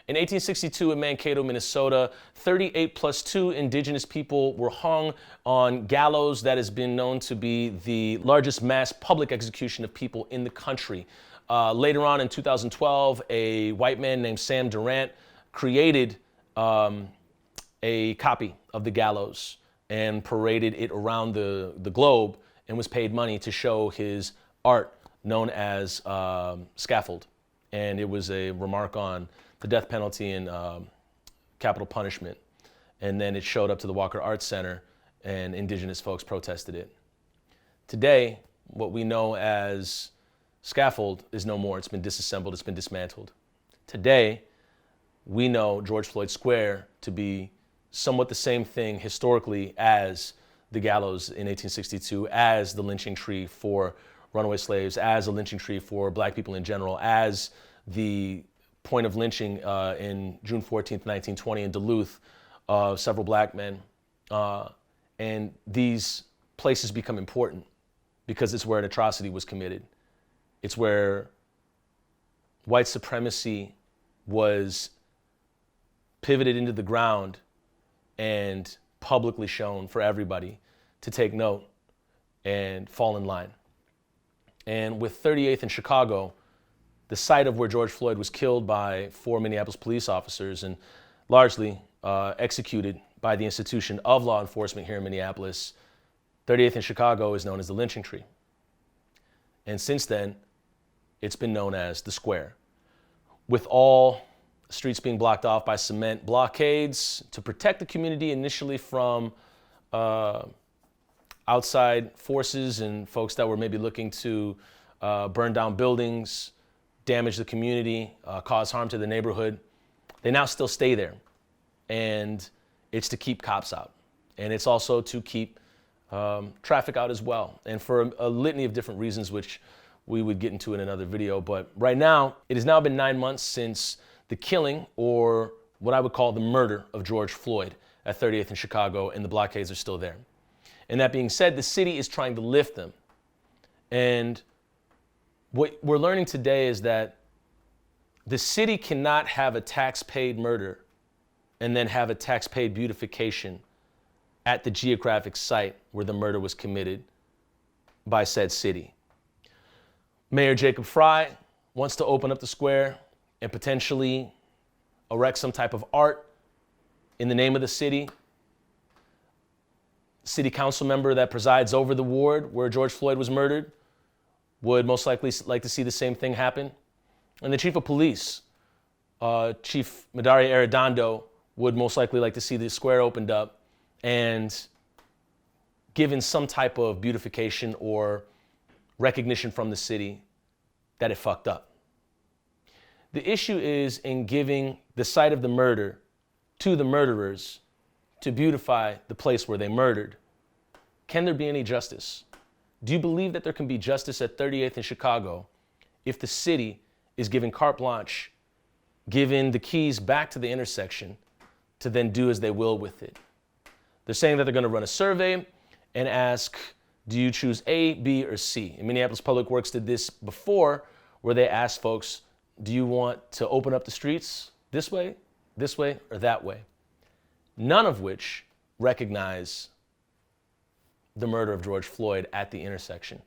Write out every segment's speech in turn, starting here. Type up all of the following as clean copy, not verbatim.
In 1862 in Mankato, Minnesota, 38 plus 2 indigenous people were hung on gallows that has been known to be the largest mass public execution of people in the country. Later on in 2012, a white man named Sam Durant created a copy of the gallows and paraded it around the globe and was paid money to show his art known as scaffold. And it was a remark on the death penalty and capital punishment. And then it showed up to the Walker Arts Center and indigenous folks protested it. Today, what we know as scaffold is no more. It's been disassembled, it's been dismantled. Today, we know George Floyd Square to be somewhat the same thing historically as the gallows in 1862, as the lynching tree for runaway slaves, as a lynching tree for black people in general, as the point of lynching in June 14th, 1920 in Duluth of several black men. And these places become important because it's where an atrocity was committed. It's where white supremacy was pivoted into the ground and publicly shown for everybody to take note and fall in line. And with 38th in Chicago, the site of where George Floyd was killed by 4 Minneapolis police officers and largely executed by the institution of law enforcement here in Minneapolis, 38th in Chicago is known as the lynching tree. And since then, it's been known as the square. With all streets being blocked off by cement blockades to protect the community initially from outside forces and folks that were maybe looking to burn down buildings, damage the community, cause harm to the neighborhood. They now still stay there. And it's to keep cops out. And it's also to keep traffic out as well. And for a litany of different reasons, which we would get into in another video. But right now, it has now been 9 months since the killing, or what I would call the murder, of George Floyd at 38th in Chicago, and the blockades are still there. And that being said, the city is trying to lift them. And what we're learning today is that the city cannot have a tax-paid murder and then have a tax-paid beautification at the geographic site where the murder was committed by said city. Mayor Jacob Frey wants to open up the square and potentially erect some type of art in the name of the city. City council member that presides over the ward where George Floyd was murdered would most likely like to see the same thing happen. And the chief of police, Chief Madari Arredondo, would most likely like to see the square opened up and given some type of beautification or recognition from the city that it fucked up. The issue is in giving the site of the murder to the murderers to beautify the place where they murdered. Can there be any justice? Do you believe that there can be justice at 38th in Chicago if the city is giving carte blanche, giving the keys back to the intersection to then do as they will with it? They're saying that they're going to run a survey and ask, do you choose A, B, or C? And Minneapolis Public Works did this before, where they asked folks, do you want to open up the streets this way, or that way? None of which recognize the murder of George Floyd at the intersection.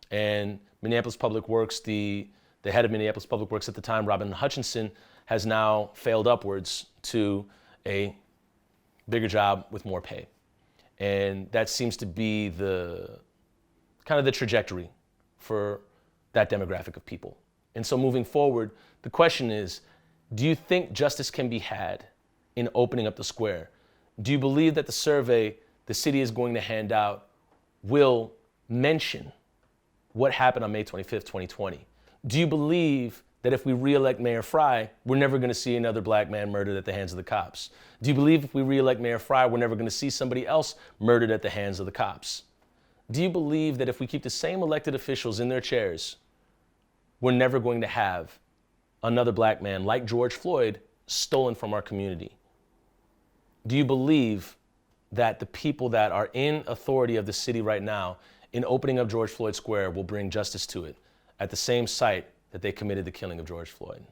And Minneapolis Public Works, the head of Minneapolis Public Works at the time, Robin Hutchinson, has now failed upwards to a bigger job with more pay. And that seems to be the kind of the trajectory for that demographic of people. And so moving forward, the question is, do you think justice can be had in opening up the square? Do you believe that the survey the city is going to hand out will mention what happened on May 25th, 2020? Do you believe that if we re-elect Mayor Frey, we're never going to see another black man murdered at the hands of the cops? Do you believe if we re-elect Mayor Frey, we're never going to see somebody else murdered at the hands of the cops? Do you believe that if we keep the same elected officials in their chairs, we're never going to have another black man like George Floyd stolen from our community? Do you believe that the people that are in authority of the city right now in opening up George Floyd Square will bring justice to it at the same site that they committed the killing of George Floyd?